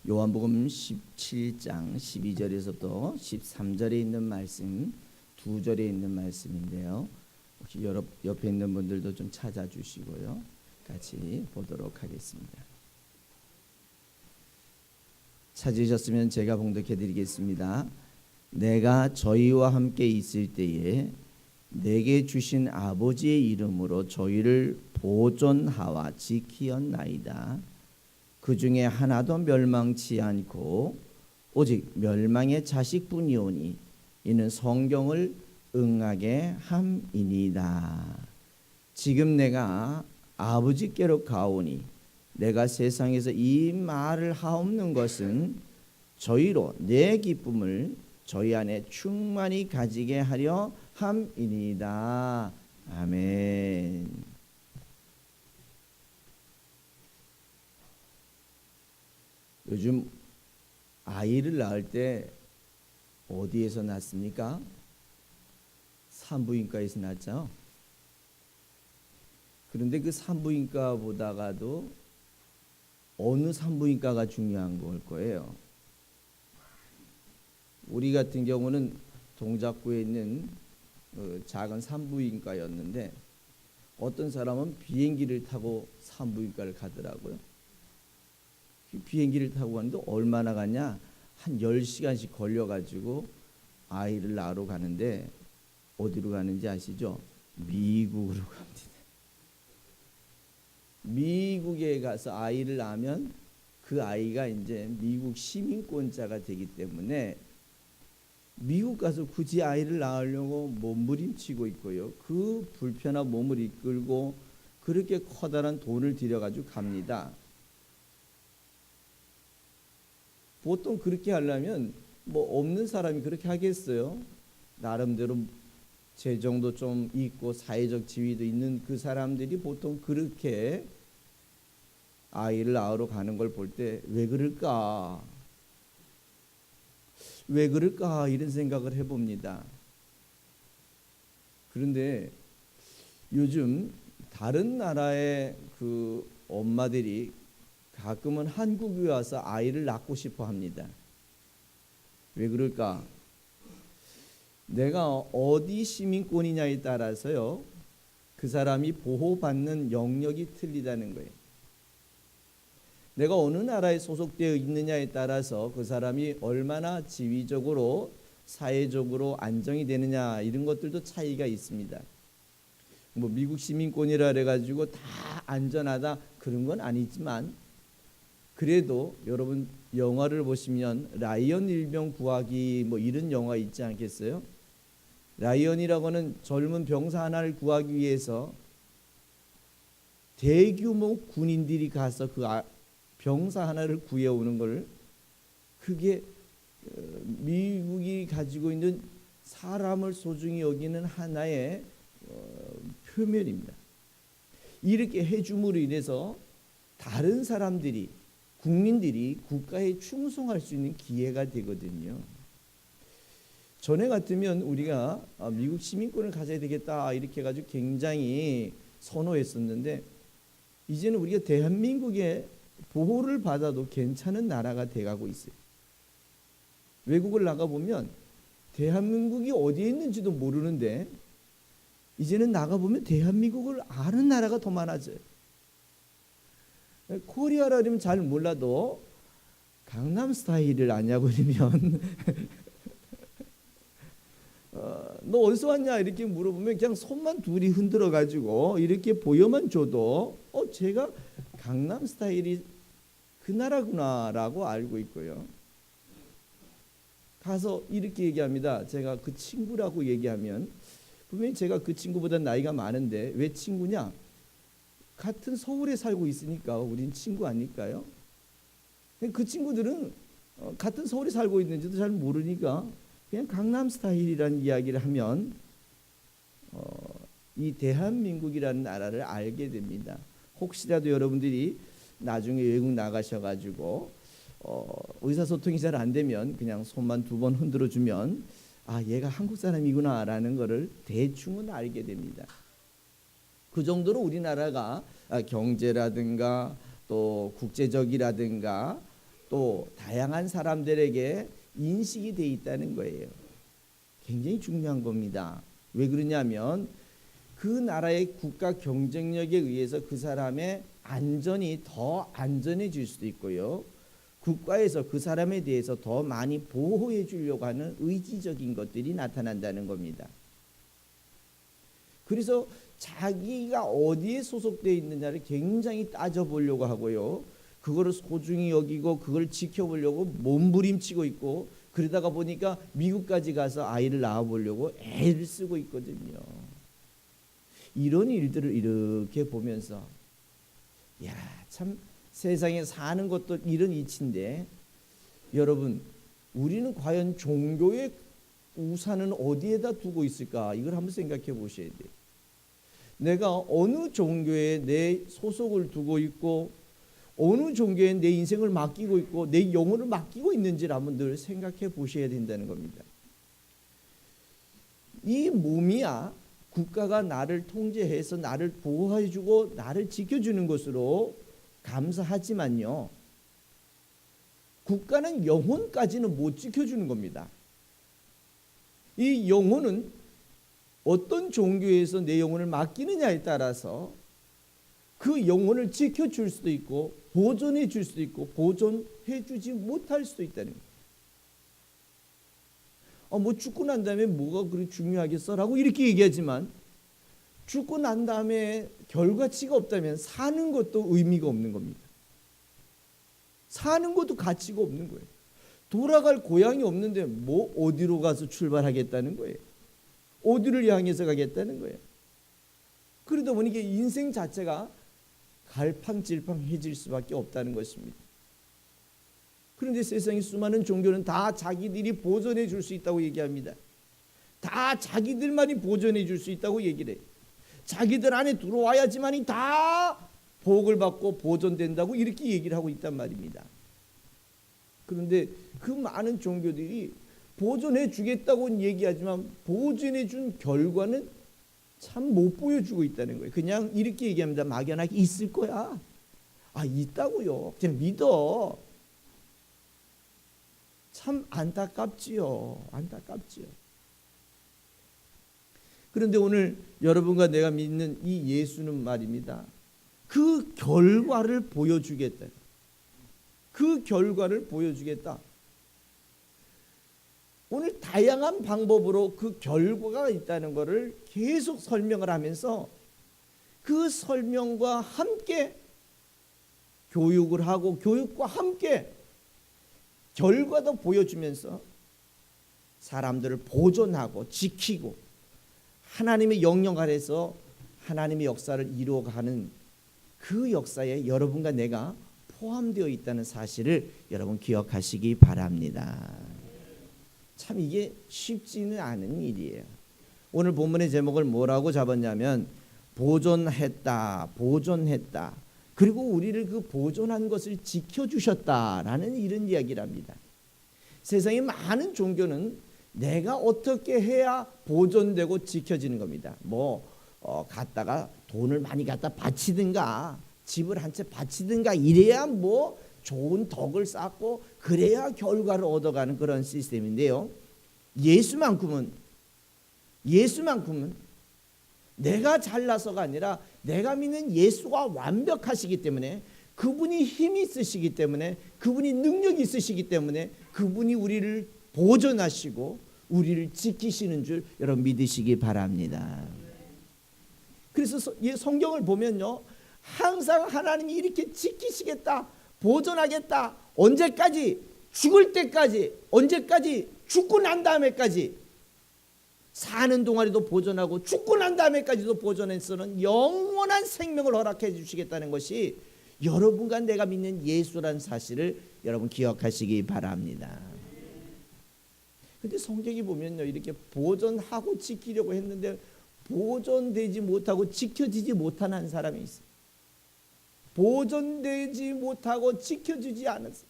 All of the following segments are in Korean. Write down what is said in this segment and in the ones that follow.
요한복음 17장 12절에서부터 13절에 있는 말씀, 두 절에 있는 말씀인데요. 혹시 옆에 있는 분들도 좀 찾아주시고요. 같이 보도록 하겠습니다. 찾으셨으면 제가 봉독해 드리겠습니다. 내가 저희와 함께 있을 때에 내게 주신 아버지의 이름으로 저희를 보존하와 지키었나이다. 그 중에 하나도 멸망치 않고 오직 멸망의 자식뿐이오니 이는 성경을 응하게 함이니이다. 지금 내가 아버지께로 가오니 내가 세상에서 이 말을 하옵는 것은 저희로 내 기쁨을 저희 안에 충만히 가지게 하려 함이니이다. 아멘. 요즘 아이를 낳을 때 어디에서 낳습니까? 산부인과에서 낳죠. 그런데 그 산부인과보다가도 어느 산부인과가 중요한 걸 거예요. 우리 같은 경우는 동작구에 있는 작은 산부인과였는데 어떤 사람은 비행기를 타고 산부인과를 가더라고요. 비행기를 타고 가는데 얼마나 가냐? 한 10시간씩 걸려가지고 아이를 낳으러 가는데 어디로 가는지 아시죠? 미국으로 갑니다. 미국에 가서 아이를 낳으면 그 아이가 이제 미국 시민권자가 되기 때문에 미국 가서 굳이 아이를 낳으려고 몸부림치고 있고요. 그 불편한 몸을 이끌고 그렇게 커다란 돈을 들여가지고 갑니다. 보통 그렇게 하려면 뭐 없는 사람이 그렇게 하겠어요? 나름대로 재정도 좀 있고 사회적 지위도 있는 그 사람들이 보통 그렇게 아이를 낳으러 가는 걸 볼 때 왜 그럴까? 왜 그럴까? 이런 생각을 해봅니다. 그런데 요즘 다른 나라의 그 엄마들이 가끔은 한국에 와서 아이를 낳고 싶어 합니다. 왜 그럴까? 내가 어디 시민권이냐에 따라서요, 그 사람이 보호받는 영역이 틀리다는 거예요. 내가 어느 나라에 소속되어 있느냐에 따라서 그 사람이 얼마나 지위적으로 사회적으로 안정이 되느냐 이런 것들도 차이가 있습니다. 뭐 미국 시민권이라 그래가지고 다 안전하다 그런 건 아니지만 그래도 여러분 영화를 보시면 라이언 일병 구하기 뭐 이런 영화 있지 않겠어요? 라이언이라고 하는 젊은 병사 하나를 구하기 위해서 대규모 군인들이 가서 그 병사 하나를 구해오는 걸 그게 미국이 가지고 있는 사람을 소중히 여기는 하나의 표면입니다. 이렇게 해줌으로 인해서 다른 사람들이 국민들이 국가에 충성할 수 있는 기회가 되거든요. 전에 같으면 우리가 미국 시민권을 가져야 되겠다 이렇게 해가지고 굉장히 선호했었는데 이제는 우리가 대한민국의 보호를 받아도 괜찮은 나라가 돼가고 있어요. 외국을 나가보면 대한민국이 어디에 있는지도 모르는데 이제는 나가보면 대한민국을 아는 나라가 더 많아져요. 코리아라 그러면 잘 몰라도 강남스타일을 아냐고 그러면 너 어디서 왔냐 이렇게 물어보면 그냥 손만 둘이 흔들어 가지고 이렇게 보여만 줘도 제가 강남스타일이 그 나라구나 라고 알고 있고요. 가서 이렇게 얘기합니다. 제가 그 친구라고 얘기하면 분명히 제가 그 친구보다 나이가 많은데 왜 친구냐? 같은 서울에 살고 있으니까 우린 친구 아닐까요? 그 친구들은 같은 서울에 살고 있는지도 잘 모르니까 그냥 강남 스타일이라는 이야기를 하면 이 대한민국이라는 나라를 알게 됩니다. 혹시라도 여러분들이 나중에 외국 나가셔가지고 의사소통이 잘 안 되면 그냥 손만 두 번 흔들어 주면 얘가 한국 사람이구나라는 것을 대충은 알게 됩니다. 그 정도로 우리나라가 경제라든가 또 국제적이라든가 또 또 다양한 사람들에게 인식이 돼 있다는 거예요. 굉장히 중요한 겁니다. 왜 그러냐면 그 나라의 국가 경쟁력에 의해서 그 사람의 안전이 더 안전해질 수도 있고요. 국가에서 그 사람에 대해서 더 많이 보호해 주려고 하는 의지적인 것들이 나타난다는 겁니다. 그래서 자기가 어디에 소속되어 있느냐를 굉장히 따져보려고 하고요. 그거를 소중히 여기고 그걸 지켜보려고 몸부림치고 있고, 그러다가 보니까 미국까지 가서 아이를 낳아보려고 애를 쓰고 있거든요. 이런 일들을 이렇게 보면서 야, 참 세상에 사는 것도 이런 이치인데, 여러분 우리는 과연 종교의 우산은 어디에다 두고 있을까? 이걸 한번 생각해 보셔야 돼요. 내가 어느 종교에 내 소속을 두고 있고 어느 종교에 내 인생을 맡기고 있고 내 영혼을 맡기고 있는지를 한번 늘 생각해 보셔야 된다는 겁니다. 이 몸이야 국가가 나를 통제해서 나를 보호해주고 나를 지켜주는 것으로 감사하지만요, 국가는 영혼까지는 못 지켜주는 겁니다. 이 영혼은 어떤 종교에서 내 영혼을 맡기느냐에 따라서 그 영혼을 지켜줄 수도 있고 보존해 줄 수도 있고 보존해 주지 못할 수도 있다는 거예요. 뭐 죽고 난 다음에 뭐가 그리 중요하겠어라고 이렇게 얘기하지만, 죽고 난 다음에 결과치가 없다면 사는 것도 의미가 없는 겁니다. 사는 것도 가치가 없는 거예요. 돌아갈 고향이 없는데 뭐 어디로 가서 출발하겠다는 거예요. 어디를 향해서 가겠다는 거예요. 그러다 보니 인생 자체가 갈팡질팡해질 수밖에 없다는 것입니다. 그런데 세상의 수많은 종교는 다 자기들이 보존해 줄 수 있다고 얘기합니다. 다 자기들만이 보존해 줄 수 있다고 얘기를 해요. 자기들 안에 들어와야지만이 다 복을 받고 보존된다고 이렇게 얘기를 하고 있단 말입니다. 그런데 그 많은 종교들이 보존해 주겠다고는 얘기하지만 보존해 준 결과는 참 못 보여주고 있다는 거예요. 그냥 이렇게 얘기합니다. 막연하게 있을 거야. 있다고요. 그냥 믿어. 참 안타깝지요. 안타깝지요. 그런데 오늘 여러분과 내가 믿는 이 예수는 말입니다, 그 결과를 보여주겠다. 그 결과를 보여주겠다. 오늘 다양한 방법으로 그 결과가 있다는 것을 계속 설명을 하면서 그 설명과 함께 교육을 하고 교육과 함께 결과도 보여주면서 사람들을 보존하고 지키고 하나님의 영역 아래서 하나님의 역사를 이루어가는 그 역사에 여러분과 내가 포함되어 있다는 사실을 여러분 기억하시기 바랍니다. 참 이게 쉽지는 않은 일이에요. 오늘 본문의 제목을 뭐라고 잡았냐면 보존했다, 보존했다. 그리고 우리를 그 보존한 것을 지켜주셨다라는 이런 이야기를 합니다. 세상에 많은 종교는 내가 어떻게 해야 보존되고 지켜지는 겁니다. 갖다가 돈을 많이 갖다 바치든가 집을 한 채 바치든가 이래야 뭐 좋은 덕을 쌓고 그래야 결과를 얻어가는 그런 시스템인데요, 예수만큼은 내가 잘나서가 아니라 내가 믿는 예수가 완벽하시기 때문에, 그분이 힘이 있으시기 때문에, 그분이 능력이 있으시기 때문에 그분이 우리를 보존하시고 우리를 지키시는 줄 여러분 믿으시기 바랍니다. 그래서 성경을 보면요, 항상 하나님이 이렇게 지키시겠다, 보존하겠다. 언제까지? 죽을 때까지. 언제까지? 죽고 난 다음에까지. 사는 동안에도 보존하고 죽고 난 다음에까지도 보존해서는 영원한 생명을 허락해 주시겠다는 것이 여러분과 내가 믿는 예수라는 사실을 여러분 기억하시기 바랍니다. 근데 성경이 보면요, 이렇게 보존하고 지키려고 했는데 보존되지 못하고 지켜지지 못하는 사람이 있어요. 보존되지 못하고 지켜주지 않았어요.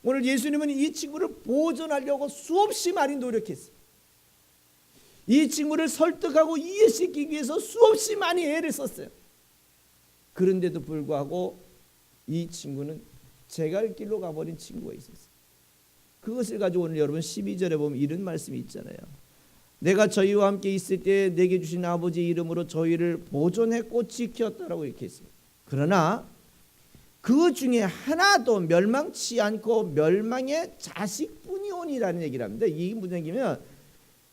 오늘 예수님은 이 친구를 보존하려고 수없이 많이 노력했어요. 이 친구를 설득하고 이해시키기 위해서 수없이 많이 애를 썼어요. 그런데도 불구하고 이 친구는 제갈 길로 가버린 친구가 있었어요. 그것을 가지고 오늘 여러분 12절에 보면 이런 말씀이 있잖아요. 내가 저희와 함께 있을 때 내게 주신 아버지의 이름으로 저희를 보존했고 지켰다라고 이렇게 했어요. 그러나 그 중에 하나도 멸망치 않고 멸망의 자식뿐이오니라는 얘기를 합니다. 이 무슨 얘기면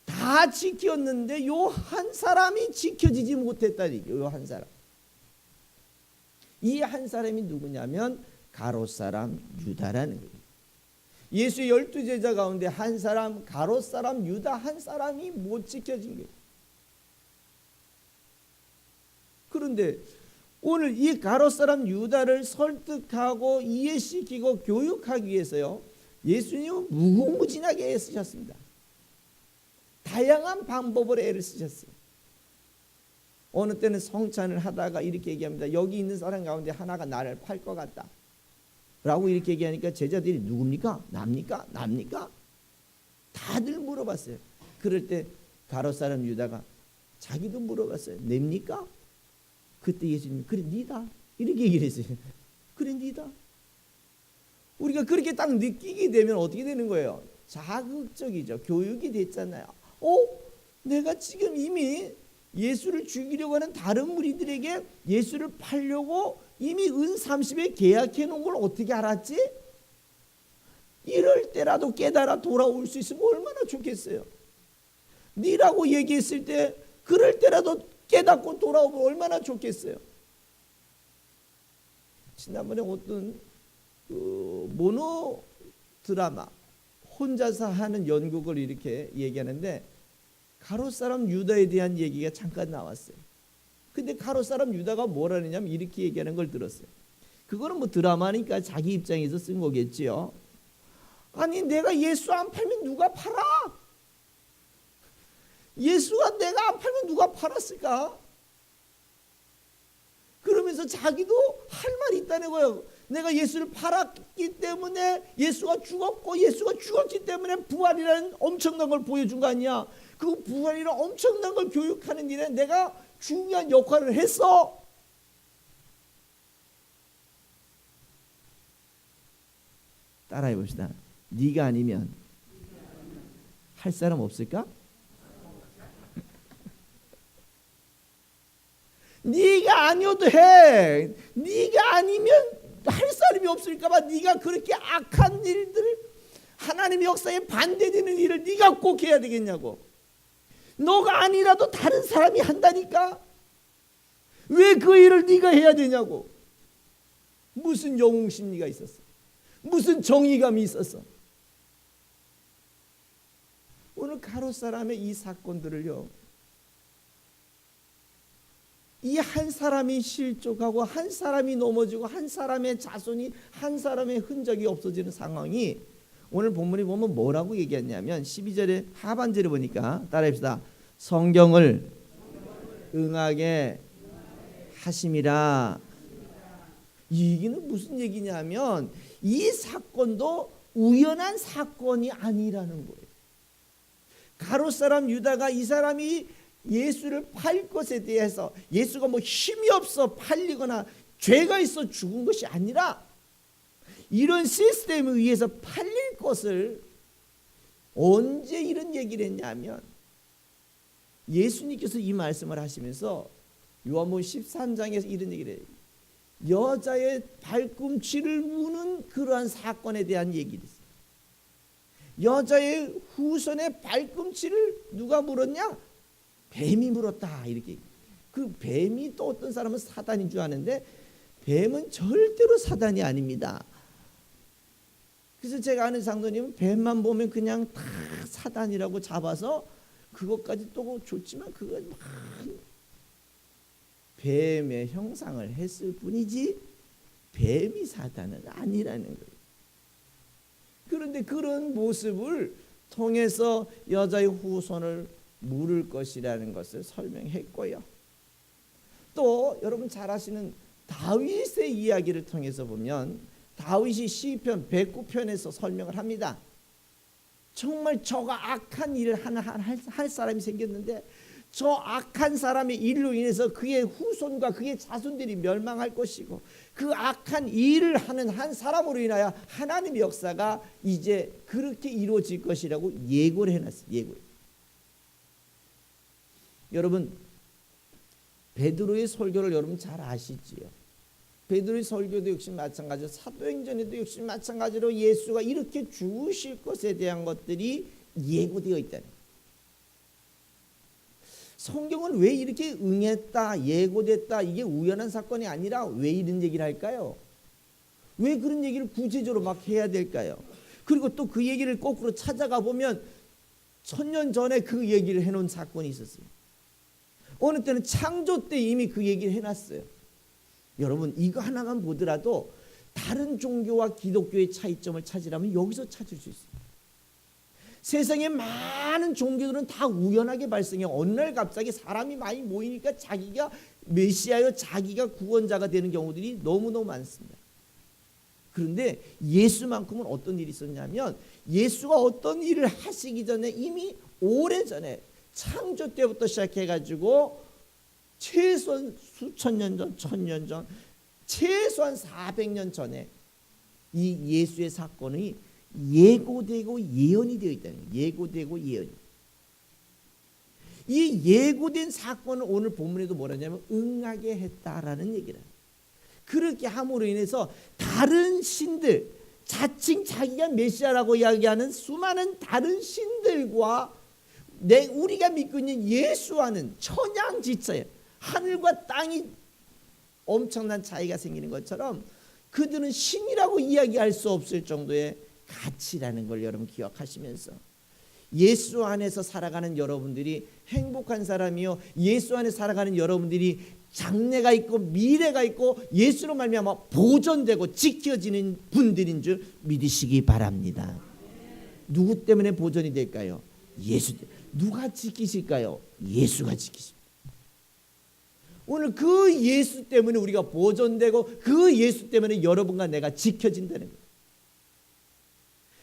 다 지켰는데 요 한 사람이 지켜지지 못했다는 얘기예요. 요 한 사람. 이 한 사람이 누구냐면 가롯 사람 유다라는 거예요. 예수의 12제자 가운데 한 사람, 가롯 사람 유다 한 사람이 못 지켜진 거예요. 그런데 오늘 이 가롯 사람 유다를 설득하고 이해시키고 교육하기 위해서요, 예수님은 무궁무진하게 애쓰셨습니다. 다양한 방법으로 애를 쓰셨어요. 어느 때는 성찬을 하다가 이렇게 얘기합니다. 여기 있는 사람 가운데 하나가 나를 팔 것 같다 라고 이렇게 얘기하니까 제자들이 누굽니까? 납니까? 납니까? 다들 물어봤어요. 그럴 때 가롯 사람 유다가 자기도 물어봤어요. 냅니까? 그때 예수님이 그래 니다 이렇게 얘기를 했어요. 그래 니다. 우리가 그렇게 딱 느끼게 되면 어떻게 되는 거예요? 자극적이죠. 교육이 됐잖아요. 내가 지금 이미 예수를 죽이려고 하는 다른 무리들에게 예수를 팔려고 이미 은 30에 계약해 놓은 걸 어떻게 알았지? 이럴 때라도 깨달아 돌아올 수 있으면 얼마나 좋겠어요. 니라고 얘기했을 때 그럴 때라도 깨닫고 돌아오면 얼마나 좋겠어요. 지난번에 어떤 모노 드라마 혼자서 하는 연극을 이렇게 얘기하는데 가롯 사람 유다에 대한 얘기가 잠깐 나왔어요. 근데 가롯 사람 유다가 뭐라느냐면 이렇게 얘기하는 걸 들었어요. 그거는 뭐 드라마니까 자기 입장에서 쓴 거겠지요. 아니 내가 예수 안 팔면 누가 팔아? 예수가 내가 안 팔면 누가 팔았을까? 그러면서 자기도 할 말이 있다는 거예요. 내가 예수를 팔았기 때문에 예수가 죽었고 예수가 죽었기 때문에 부활이라는 엄청난 걸 보여준 거 아니야. 그 부활이라는 엄청난 걸 교육하는 일에 내가 중요한 역할을 했어. 따라해 봅시다. 네가 아니면 할 사람 없을까? 네가 아니어도 해. 네가 아니면 할 사람이 없을까 봐 네가 그렇게 악한 일들을 하나님의 역사에 반대되는 일을 네가 꼭 해야 되겠냐고. 너가 아니라도 다른 사람이 한다니까. 왜 그 일을 네가 해야 되냐고. 무슨 영웅 심리가 있었어. 무슨 정의감이 있었어. 오늘 가롯 사람의 이 사건들을요, 이 한 사람이 실족하고 한 사람이 넘어지고 한 사람의 자손이 한 사람의 흔적이 없어지는 상황이 오늘 본문에 보면 뭐라고 얘기했냐면 12절의 하반절에 보니까 따라합시다. 성경을 응하게 하심이라. 이 얘기는 무슨 얘기냐면 이 사건도 우연한 사건이 아니라는 거예요. 가롯 사람 유다가 이 사람이 예수를 팔 것에 대해서 예수가 뭐 힘이 없어 팔리거나 죄가 있어 죽은 것이 아니라 이런 시스템에 의해서 팔릴 것을 언제 이런 얘기를 했냐면 예수님께서 이 말씀을 하시면서 요한복음 13장에서 이런 얘기를 해요. 여자의 발꿈치를 무는 그러한 사건에 대한 얘기를 했어요. 여자의 후손의 발꿈치를 누가 물었냐? 뱀이 물었다. 이렇게. 그 뱀이 또 어떤 사람은 사단인 줄 아는데 뱀은 절대로 사단이 아닙니다. 그래서 제가 아는 장로님은 뱀만 보면 그냥 다 사단이라고 잡아서 그것까지 또 좋지만 그건 막 뱀의 형상을 했을 뿐이지 뱀이 사단은 아니라는 거예요. 그런데 그런 모습을 통해서 여자의 후손을 물을 것이라는 것을 설명했고요. 또 여러분 잘 아시는 다윗의 이야기를 통해서 보면 다윗이 시편 109편에서 설명을 합니다. 정말 저가 악한 일을 할 사람이 생겼는데 저 악한 사람의 일로 인해서 그의 후손과 그의 자손들이 멸망할 것이고, 그 악한 일을 하는 한 사람으로 인하여 하나님의 역사가 이제 그렇게 이루어질 것이라고 예고를 해놨어요. 예고. 여러분, 베드로의 설교를 여러분 잘 아시지요? 베드로의 설교도 역시 마찬가지로, 사도행전에도 역시 마찬가지로 예수가 이렇게 죽으실 것에 대한 것들이 예고되어 있다는 거예요. 성경은 왜 이렇게 응했다, 예고됐다, 이게 우연한 사건이 아니라 왜 이런 얘기를 할까요? 왜 그런 얘기를 구체적으로 막 해야 될까요? 그리고 또 그 얘기를 거꾸로 찾아가 보면 1000년 전에 그 얘기를 해놓은 사건이 있었어요. 어느 때는 창조 때 이미 그 얘기를 해놨어요. 여러분, 이거 하나만 보더라도 다른 종교와 기독교의 차이점을 찾으라면 여기서 찾을 수 있어요. 세상에 많은 종교들은 다 우연하게 발생해요. 어느 날 갑자기 사람이 많이 모이니까 자기가 메시아요, 자기가 구원자가 되는 경우들이 너무너무 많습니다. 그런데 예수만큼은 어떤 일이 있었냐면, 예수가 어떤 일을 하시기 전에 이미 오래전에 창조 때부터 시작해가지고 최소한 수천 년 전, 1000년 전, 최소한 400년 전에 이 예수의 사건이 예고되고 예언이 되어 있다는 거예요. 예고되고 예언이. 이 예고된 사건을 오늘 본문에도 뭐라냐면 응하게 했다라는 얘기를. 그렇게 함으로 인해서 다른 신들, 자칭 자기가 메시아라고 이야기하는 수많은 다른 신들과 우리가 믿고 있는 예수와는 천양지차예요. 하늘과 땅이 엄청난 차이가 생기는 것처럼 그들은 신이라고 이야기할 수 없을 정도의 가치라는 걸 여러분 기억하시면서, 예수 안에서 살아가는 여러분들이 행복한 사람이요, 예수 안에 살아가는 여러분들이 장래가 있고 미래가 있고 예수로 말미암아 보존되고 지켜지는 분들인 줄 믿으시기 바랍니다. 누구 때문에 보존이 될까요? 예수. 누가 지키실까요? 예수가 지키십니다. 오늘 그 예수 때문에 우리가 보존되고 그 예수 때문에 여러분과 내가 지켜진다는 거예요.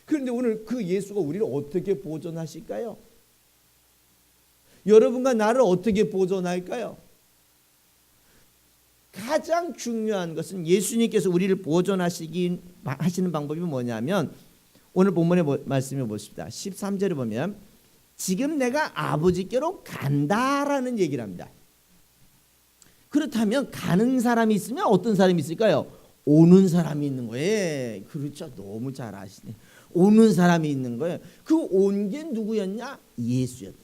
그런데 오늘 그 예수가 우리를 어떻게 보존하실까요? 여러분과 나를 어떻게 보존할까요? 가장 중요한 것은 예수님께서 우리를 보존하시는 방법이 뭐냐면, 오늘 본문의 말씀을 보십시다. 13절을 보면 지금 내가 아버지께로 간다라는 얘기를 합니다. 그렇다면 가는 사람이 있으면 어떤 사람이 있을까요? 오는 사람이 있는 거예요. 그렇죠. 너무 잘 아시네. 오는 사람이 있는 거예요. 그 온 게 누구였냐? 예수였다.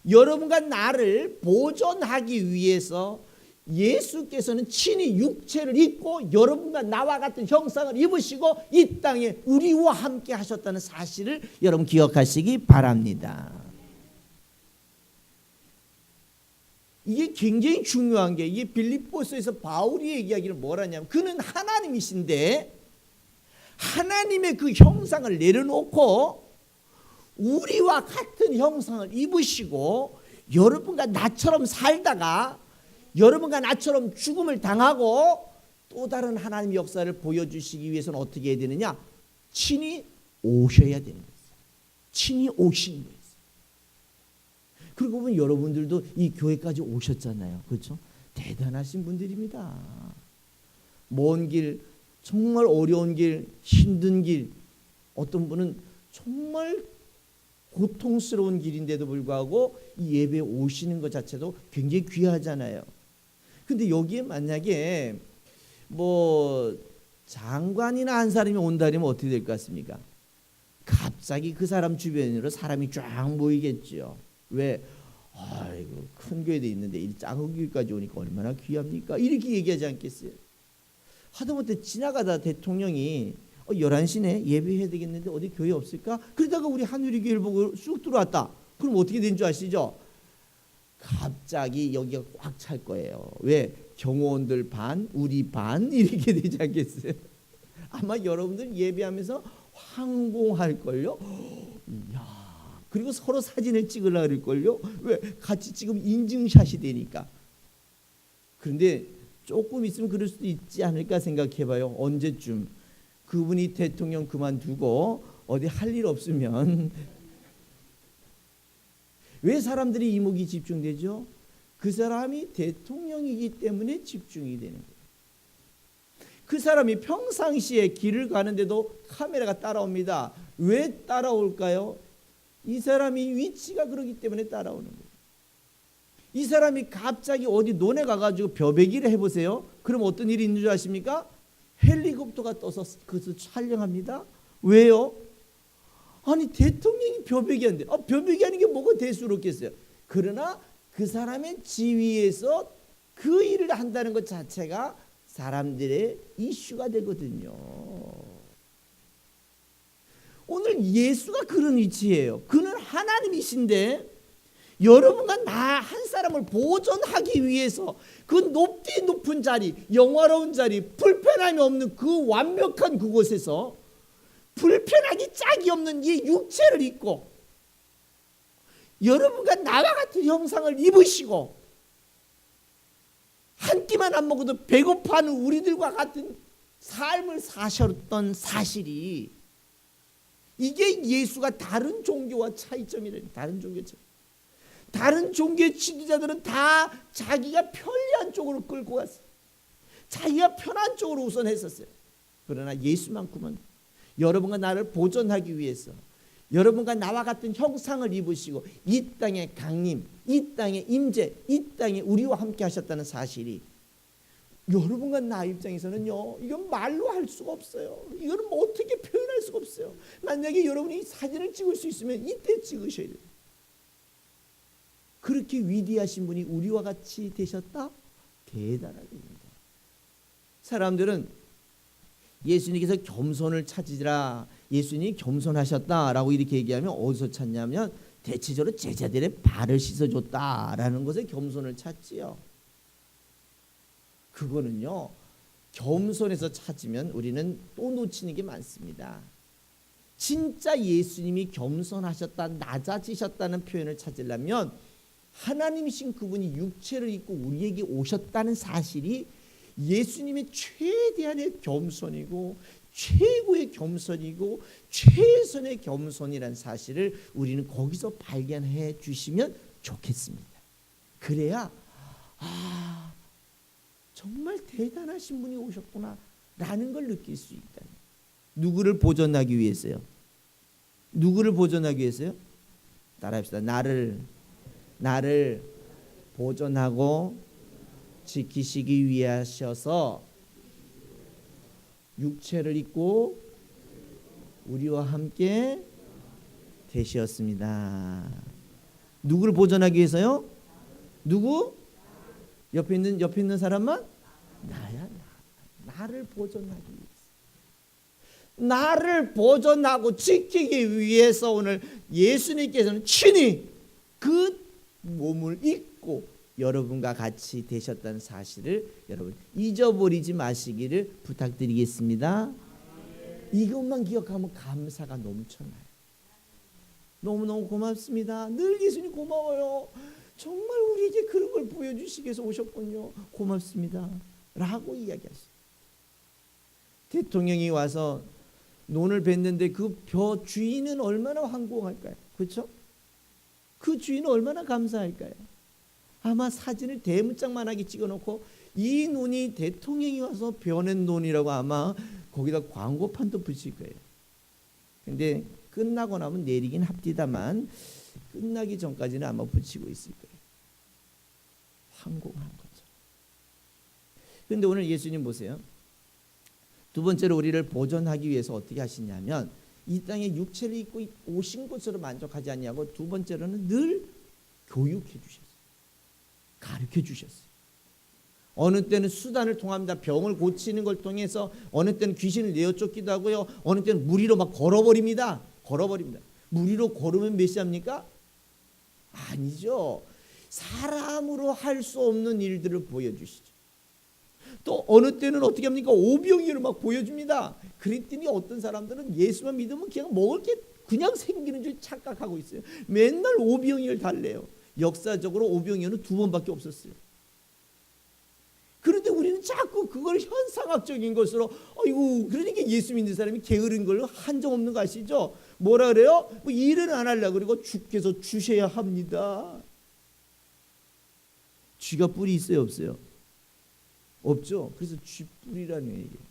여러분과 나를 보존하기 위해서 예수께서는 친히 육체를 입고 여러분과 나와 같은 형상을 입으시고 이 땅에 우리와 함께 하셨다는 사실을 여러분 기억하시기 바랍니다. 이게 굉장히 중요한 게, 이게 빌립보서에서 바울이 얘기하기를 뭐라냐면, 그는 하나님이신데 하나님의 그 형상을 내려놓고 우리와 같은 형상을 입으시고 여러분과 나처럼 살다가 여러분과 나처럼 죽음을 당하고 또 다른 하나님의 역사를 보여주시기 위해서는 어떻게 해야 되느냐? 친히 오셔야 되는 거예요. 친히 오시는 거예요. 그리고 보면 여러분들도 이 교회까지 오셨잖아요. 그렇죠? 대단하신 분들입니다. 먼 길, 정말 어려운 길, 힘든 길, 어떤 분은 정말 고통스러운 길인데도 불구하고 이 예배에 오시는 것 자체도 굉장히 귀하잖아요. 근데 여기에 만약에 뭐 장관이나 한 사람이 온다면 어떻게 될 것 같습니까? 갑자기 그 사람 주변으로 사람이 쫙 모이겠죠. 왜? 아이고, 큰 교회도 있는데 이 작은 교회까지 오니까 얼마나 귀합니까? 이렇게 얘기하지 않겠어요? 하다못해 지나가다 대통령이 11시네 예배해야 되겠는데 어디 교회 없을까? 그러다가 우리 한우리교회를 보고 쑥 들어왔다. 그럼 어떻게 된 줄 아시죠? 갑자기 여기가 꽉 찰 거예요. 왜? 경호원들 반, 우리 반 이렇게 되지 않겠어요? 아마 여러분들 예배하면서 황공할걸요? 야, 그리고 서로 사진을 찍으려고 그럴걸요? 왜? 같이 찍으면 인증샷이 되니까. 그런데 조금 있으면 그럴 수도 있지 않을까 생각해봐요. 언제쯤 그분이 대통령 그만두고 어디 할 일 없으면 왜 사람들이 이목이 집중되죠? 그 사람이 대통령이기 때문에 집중이 되는 거예요. 그 사람이 평상시에 길을 가는데도 카메라가 따라옵니다. 왜 따라올까요? 이 사람이 위치가 그러기 때문에 따라오는 거예요. 이 사람이 갑자기 어디 논에 가가지고 벼베기를 해보세요. 그럼 어떤 일이 있는 줄 아십니까? 헬리콥터가 떠서 그것을 촬영합니다. 왜요? 아니 대통령이 벼베기 하는데 벼베기 하는 게 뭐가 대수롭겠어요. 그러나 그 사람의 지위에서 그 일을 한다는 것 자체가 사람들의 이슈가 되거든요. 오늘 예수가 그런 위치예요. 그는 하나님이신데 여러분과 나 한 사람을 보존하기 위해서 그 높디 높은 자리, 영화로운 자리, 불편함이 없는 그 완벽한 그곳에서 불편하기 짝이 없는 이 육체를 입고 여러분과 나와 같은 형상을 입으시고 한 끼만 안 먹어도 배고파하는 우리들과 같은 삶을 사셨던 사실이, 이게 예수가 다른 종교와 차이점이래요. 다른 종교의 지도자들은 다 자기가 편리한 쪽으로 끌고 갔어요. 자기가 편한 쪽으로 우선 했었어요. 그러나 예수만큼은 여러분과 나를 보존하기 위해서 여러분과 나와 같은 형상을 입으시고 이 땅의 강림, 이 땅의 임재, 이 땅에 우리와 함께 하셨다는 사실이 여러분과 나 입장에서는요, 이건 말로 할 수가 없어요. 이거는 뭐 어떻게 표현할 수가 없어요. 만약에 여러분이 사진을 찍을 수 있으면 이때 찍으셔야 돼요. 그렇게 위대하신 분이 우리와 같이 되셨다? 대단한 일입니다. 사람들은 예수님께서 겸손을 찾으라, 예수님이 겸손하셨다라고 이렇게 얘기하면 어디서 찾냐면 대체적으로 제자들의 발을 씻어줬다라는 것에 겸손을 찾지요. 그거는요, 겸손해서 찾으면 우리는 또 놓치는 게 많습니다. 진짜 예수님이 겸손하셨다, 낮아지셨다는 표현을 찾으려면 하나님이신 그분이 육체를 입고 우리에게 오셨다는 사실이 예수님의 최대한의 겸손이고 최고의 겸손이고 최선의 겸손이라는 사실을 우리는 거기서 발견해 주시면 좋겠습니다. 그래야 정말 대단하신 분이 오셨구나 라는 걸 느낄 수 있다. 누구를 보존하기 위해서요? 누구를 보존하기 위해서요? 따라합시다. 나를 보존하고 지키시기 위하셔서 육체를 입고 우리와 함께 되셨습니다. 누구를 보존하기 위해서요? 누구? 옆에 있는 사람만? 나야. 나를 보존하기 위해서. 나를 보존하고 지키기 위해서 오늘 예수님께서는 친히 그 몸을 입고 여러분과 같이 되셨다는 사실을 여러분 잊어버리지 마시기를 부탁드리겠습니다. 이것만 기억하면 감사가 넘쳐나요. 너무너무 고맙습니다. 늘 예수님 고마워요. 정말 우리에게 그런 걸 보여주시기 위해서 오셨군요. 고맙습니다. 라고 이야기하셨어요. 대통령이 와서 논을 뱉는데 그 벼 주인은 얼마나 황공할까요? 그렇죠? 그 주인은 얼마나 감사할까요? 아마 사진을 대문짝만하게 찍어놓고 이 논이 대통령이 와서 벼낸 논이라고 아마 거기다 광고판도 붙일 거예요. 근데 끝나고 나면 내리긴 합디다만 끝나기 전까지는 아마 붙이고 있을 거예요. 황공한 거죠. 그런데 오늘 예수님 보세요. 두 번째로 우리를 보존하기 위해서 어떻게 하시냐면 이 땅에 육체를 입고 오신 것으로 만족하지 않냐고 두 번째로는 늘 교육해 주셨어요. 가르쳐 주셨어요. 어느 때는 수단을 통합니다. 병을 고치는 걸 통해서 어느 때는 귀신을 내어 쫓기도 하고요. 어느 때는 무리로 막 걸어버립니다. 무리로 걸으면 몇 시합니까? 아니죠. 사람으로 할 수 없는 일들을 보여주시죠. 또 어느 때는 어떻게 합니까? 오병이어를 막 보여줍니다. 그랬더니 어떤 사람들은 예수만 믿으면 그냥 먹을 게 그냥 생기는 줄 착각하고 있어요. 맨날 오병이어를 달래요. 역사적으로 오병이어는 2번밖에 없었어요. 그런데 우리는 자꾸 그걸 현상학적인 것으로 아이고 그러니까 예수 믿는 사람이 게으른 걸로 한정없는 거 아시죠? 뭐라 그래요? 뭐 일은 안 하려고 그리고 주께서 주셔야 합니다. 쥐가 뿔이 있어요 없어요? 없죠. 그래서 쥐뿔이라는 얘기예요.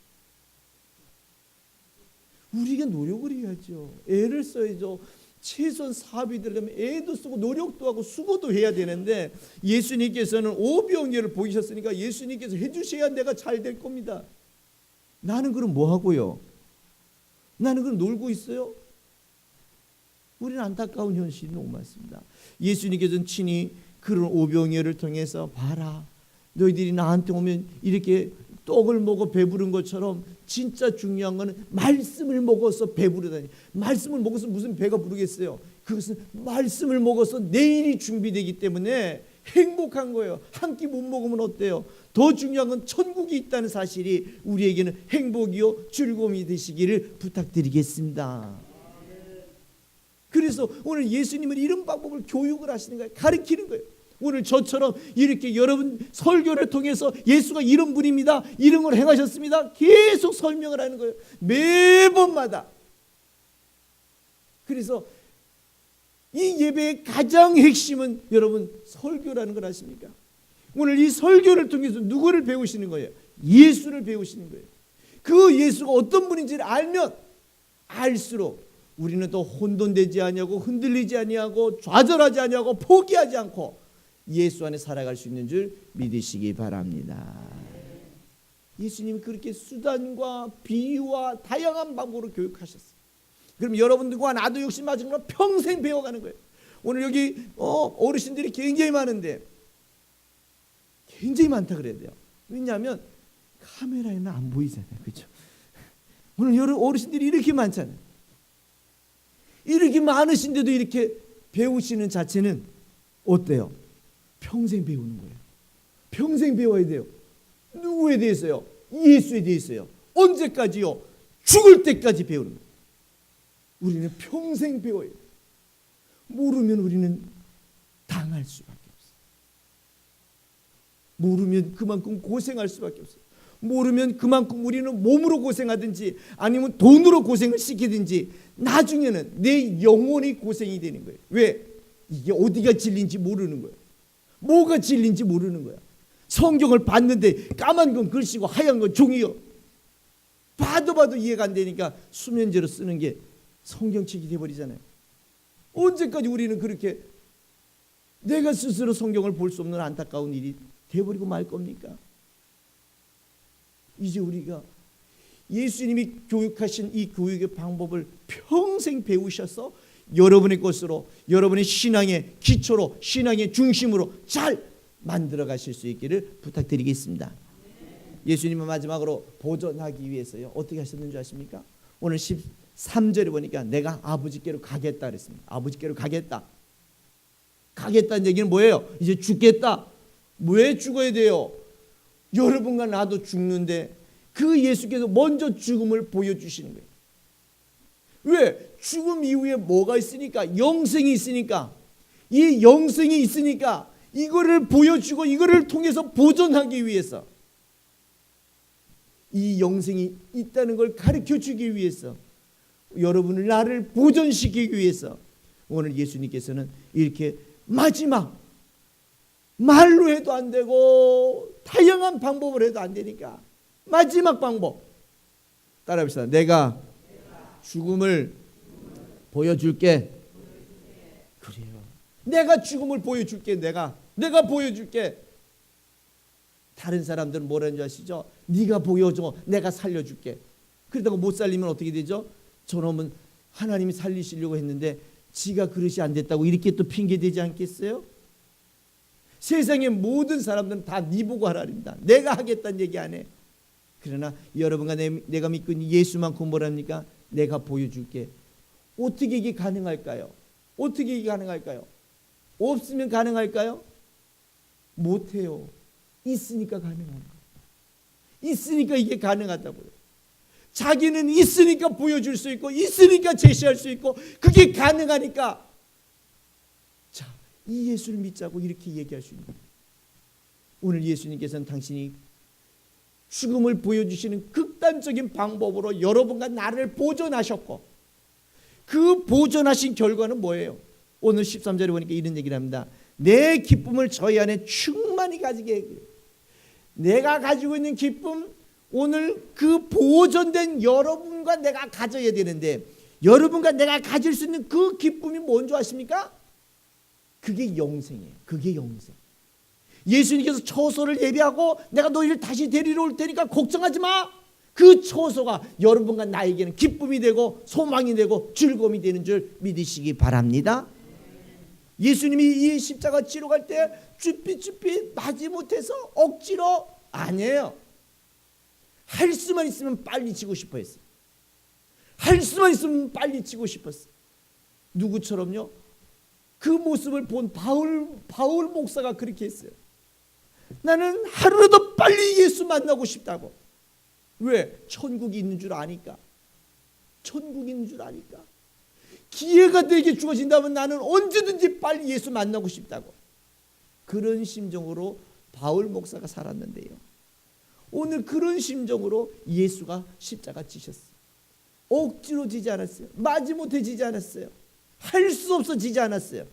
우리가 노력을 해야죠. 애를 써야죠. 최소한 사업이 되려면 애도 쓰고 노력도 하고 수고도 해야 되는데 예수님께서는 오병이어를 보이셨으니까 예수님께서 해주셔야 내가 잘 될 겁니다. 나는 그럼 뭐 하고요? 나는 그럼 놀고 있어요? 우리는 안타까운 현실이 너무 많습니다. 예수님께서는 친히 그런 오병이어를 통해서 봐라. 너희들이 나한테 오면 이렇게 떡을 먹어 배부른 것처럼 진짜 중요한 거는 말씀을 먹어서 배부르다니. 말씀을 먹어서 무슨 배가 부르겠어요? 그것은 말씀을 먹어서 내일이 준비되기 때문에 행복한 거예요. 한 끼 못 먹으면 어때요? 더 중요한 건 천국이 있다는 사실이 우리에게는 행복이요 즐거움이 되시기를 부탁드리겠습니다. 그래서 오늘 예수님은 이런 방법을 교육을 하시는 거예요. 가르치는 거예요. 오늘 저처럼 이렇게 여러분 설교를 통해서 예수가 이런 분입니다. 이런 걸 행하셨습니다. 계속 설명을 하는 거예요. 매번마다. 그래서 이 예배의 가장 핵심은 여러분 설교라는 걸 아십니까? 오늘 이 설교를 통해서 누구를 배우시는 거예요? 예수를 배우시는 거예요. 그 예수가 어떤 분인지를 알면 알수록 우리는 더 혼돈되지 아니하고 흔들리지 아니하고 좌절하지 아니하고 포기하지 않고 예수 안에 살아갈 수 있는 줄 믿으시기 바랍니다. 예수님이 그렇게 수단과 비유와 다양한 방법으로 교육하셨어요. 그럼 여러분들과 나도 역시 마찬가지로 평생 배워가는 거예요. 오늘 여기 어르신들이 굉장히 많은데 굉장히 많다 그래야 돼요. 왜냐하면 카메라에는 안 보이잖아요. 그렇죠? 오늘 여러 어르신들이 이렇게 많잖아요. 이렇게 많으신데도 이렇게 배우시는 자체는 어때요? 평생 배우는 거예요. 평생 배워야 돼요. 누구에 대해서요? 예수에 대해서요. 언제까지요? 죽을 때까지 배우는 거예요. 우리는 평생 배워요. 모르면 우리는 당할 수밖에 없어요. 모르면 그만큼 고생할 수밖에 없어요. 모르면 그만큼 우리는 몸으로 고생하든지 아니면 돈으로 고생을 시키든지 나중에는 내 영혼이 고생이 되는 거예요. 왜? 이게 어디가 진리인지 모르는 거예요. 뭐가 진리인지 모르는 거야. 성경을 봤는데 까만 건 글씨고 하얀 건 종이요. 봐도 이해가 안 되니까 수면제로 쓰는 게 성경책이 돼버리잖아요. 언제까지 우리는 그렇게 내가 스스로 성경을 볼 수 없는 안타까운 일이 돼버리고 말 겁니까? 이제 우리가 예수님이 교육하신 이 교육의 방법을 평생 배우셔서 여러분의 것으로 여러분의 신앙의 기초로 신앙의 중심으로 잘 만들어 가실 수 있기를 부탁드리겠습니다. 예수님은 마지막으로 보존하기 위해서요 어떻게 하셨는 줄 아십니까? 오늘 13절에 보니까 내가 아버지께로 가겠다 그랬습니다. 아버지께로 가겠다. 가겠다는 얘기는 뭐예요? 이제 죽겠다. 왜 죽어야 돼요? 여러분과 나도 죽는데 그 예수께서 먼저 죽음을 보여주시는 거예요. 왜? 죽음 이후에 뭐가 있으니까? 영생이 있으니까. 이 영생이 있으니까 이거를 보여주고 이거를 통해서 보존하기 위해서 이 영생이 있다는 걸 가르쳐주기 위해서 여러분을 나를 보존시키기 위해서 오늘 예수님께서는 이렇게 마지막 말로 해도 안 되고 다양한 방법을 해도 안 되니까 마지막 방법 따라합시다. 내가 죽음을 보여줄게. 그래요. 내가 죽음을 보여줄게. 내가 보여줄게. 다른 사람들은 뭐라는 줄 아시죠? 네가 보여줘. 내가 살려줄게. 그러다가 못 살리면 어떻게 되죠? 저놈은 하나님이 살리시려고 했는데 지가 그릇이 안 됐다고 이렇게 또 핑계대지 않겠어요? 세상의 모든 사람들은 다 네 보고 하라입니다. 내가 하겠다는 얘기 안 해. 그러나 여러분과 내가 믿고 있는 예수만큼 뭐랍니까? 내가 보여줄게. 어떻게 이게 가능할까요? 어떻게 이게 가능할까요? 없으면 가능할까요? 못해요. 있으니까 가능한 거예요. 있으니까 이게 가능하다고요. 자기는 있으니까 보여줄 수 있고 있으니까 제시할 수 있고 그게 가능하니까 자, 이 예수를 믿자고 이렇게 얘기할 수 있는 거예요. 오늘 예수님께서는 당신이 죽음을 보여주시는 극단적인 방법으로 여러분과 나를 보존하셨고, 그 보존하신 결과는 뭐예요? 오늘 13절에 보니까 이런 얘기를 합니다. 내 기쁨을 저희 안에 충만히 가지게 해요. 내가 가지고 있는 기쁨, 오늘 그 보존된 여러분과 내가 가져야 되는데, 여러분과 내가 가질 수 있는 그 기쁨이 뭔지 아십니까? 그게 영생이에요. 그게 영생. 예수님께서 처소를 예비하고 내가 너희를 다시 데리러 올 테니까 걱정하지 마. 그 처소가 여러분과 나에게는 기쁨이 되고 소망이 되고 즐거움이 되는 줄 믿으시기 바랍니다. 예수님이 이 십자가 지러 갈 때 쭈삣쭈삣 마지못해서 억지로 아니에요. 할 수만 있으면 빨리 지고 싶어 했어요. 할 수만 있으면 빨리 지고 싶었어요. 누구처럼요? 그 모습을 본 바울 목사가 그렇게 했어요. 나는 하루라도 빨리 예수 만나고 싶다고. 왜? 천국이 있는 줄 아니까. 천국이 있는 줄 아니까. 기회가 내게 주어진다면 나는 언제든지 빨리 예수 만나고 싶다고. 그런 심정으로 바울 목사가 살았는데요, 오늘 그런 심정으로 예수가 십자가 지셨어요. 억지로 지지 않았어요. 마지못해 지지 않았어요. 할 수 없어 지지 않았어요.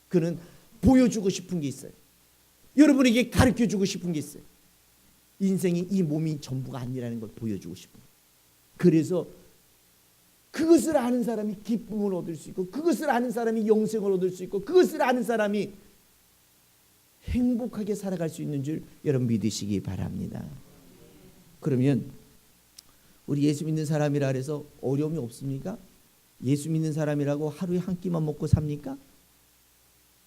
그는 보여주고 싶은 게 있어요. 여러분에게 가르쳐주고 싶은 게 있어요. 인생이 이 몸이 전부가 아니라는 걸 보여주고 싶은 거예요. 그래서 그것을 아는 사람이 기쁨을 얻을 수 있고, 그것을 아는 사람이 영생을 얻을 수 있고, 그것을 아는 사람이 행복하게 살아갈 수 있는 줄 여러분 믿으시기 바랍니다. 그러면 우리 예수 믿는 사람이라 해서 어려움이 없습니까? 예수 믿는 사람이라고 하루에 한 끼만 먹고 삽니까?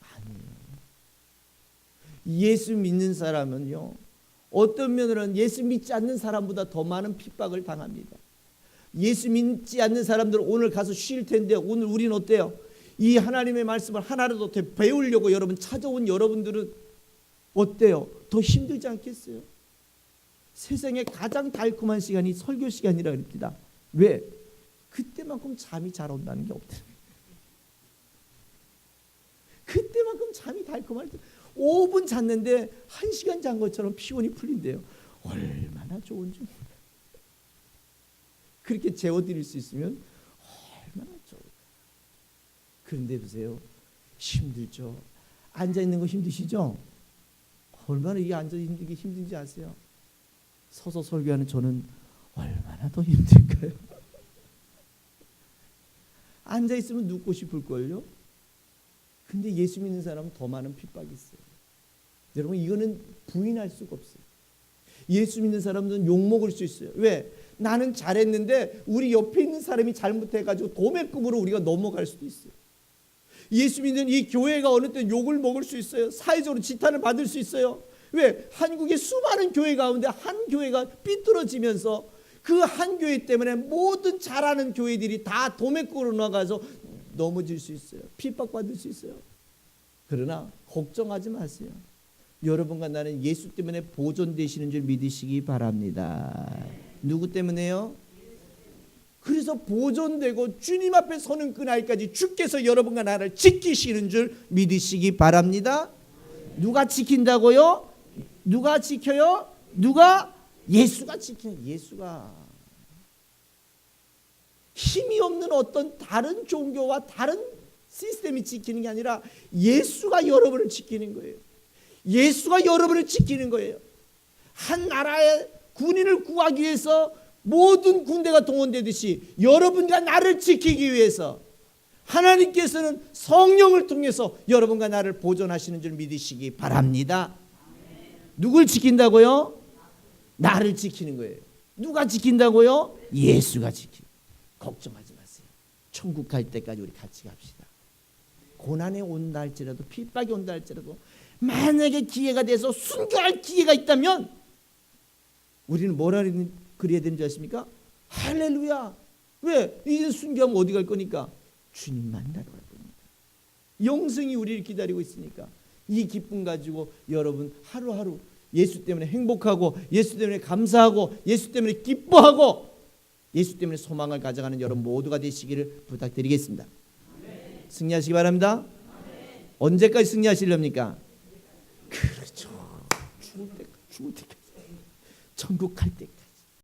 아니에요. 예수 믿는 사람은요, 어떤 면으로는 예수 믿지 않는 사람보다 더 많은 핍박을 당합니다. 예수 믿지 않는 사람들은 오늘 가서 쉴 텐데, 오늘 우리는 어때요? 이 하나님의 말씀을 하나라도 더 배우려고 여러분 찾아온 여러분들은 어때요? 더 힘들지 않겠어요? 세상에 가장 달콤한 시간이 설교 시간이라 그럽니다. 왜? 그때만큼 잠이 잘 온다는 게 없다. 그때만큼 잠이 달콤할 때 5분 잤는데 1시간 잔 것처럼 피곤이 풀린대요. 얼마나 좋은지. 그렇게 재워드릴 수 있으면 얼마나 좋을까. 그런데 보세요, 힘들죠. 앉아있는 거 힘드시죠? 얼마나 이게 앉아있는 게 힘든지 아세요? 서서 설교하는 저는 얼마나 더 힘들까요? 앉아있으면 눕고 싶을걸요? 근데 예수 믿는 사람은 더 많은 핍박이 있어요. 여러분, 이거는 부인할 수가 없어요. 예수 믿는 사람들은 욕먹을 수 있어요. 왜? 나는 잘했는데 우리 옆에 있는 사람이 잘못해가지고 도매급으로 우리가 넘어갈 수도 있어요. 예수 믿는 이 교회가 어느 때 욕을 먹을 수 있어요. 사회적으로 지탄을 받을 수 있어요. 왜? 한국의 수많은 교회 가운데 한 교회가 삐뚤어지면서 그 한 교회 때문에 모든 잘하는 교회들이 다 도매급으로 나가서 넘어질 수 있어요. 핍박받을 수 있어요. 그러나 걱정하지 마세요. 여러분과 나는 예수 때문에 보존되시는 줄 믿으시기 바랍니다. 누구 때문에요? 그래서 보존되고 주님 앞에 서는 그날까지 주께서 여러분과 나를 지키시는 줄 믿으시기 바랍니다. 누가 지킨다고요? 누가 지켜요? 누가? 예수가 지켜요. 예수가. 힘이 없는 어떤 다른 종교와 다른 시스템이 지키는 게 아니라 예수가 여러분을 지키는 거예요. 예수가 여러분을 지키는 거예요. 한 나라의 군인을 구하기 위해서 모든 군대가 동원되듯이 여러분과 나를 지키기 위해서 하나님께서는 성령을 통해서 여러분과 나를 보존하시는 줄 믿으시기 바랍니다. 누굴 지킨다고요? 나를 지키는 거예요. 누가 지킨다고요? 예수가 지키고. 걱정하지 마세요. 천국 갈 때까지 우리 같이 갑시다. 고난이 온다 할지라도, 핍박이 온다 할지라도, 만약에 기회가 돼서 순교할 기회가 있다면 우리는 뭐라 그래야 되는지 아십니까? 할렐루야. 왜? 이제 순교하면 어디 갈 거니까? 주님 만나러 갈 겁니다. 영생이 우리를 기다리고 있으니까 이 기쁨 가지고 여러분 하루하루 예수 때문에 행복하고, 예수 때문에 감사하고, 예수 때문에 기뻐하고, 예수 때문에 소망을 가져가는 여러분 모두가 되시기를 부탁드리겠습니다. 아멘. 승리하시기 바랍니다. 아멘. 언제까지 승리하시렵니까? 그렇죠. 죽을 때까지. 천국 갈 때까지.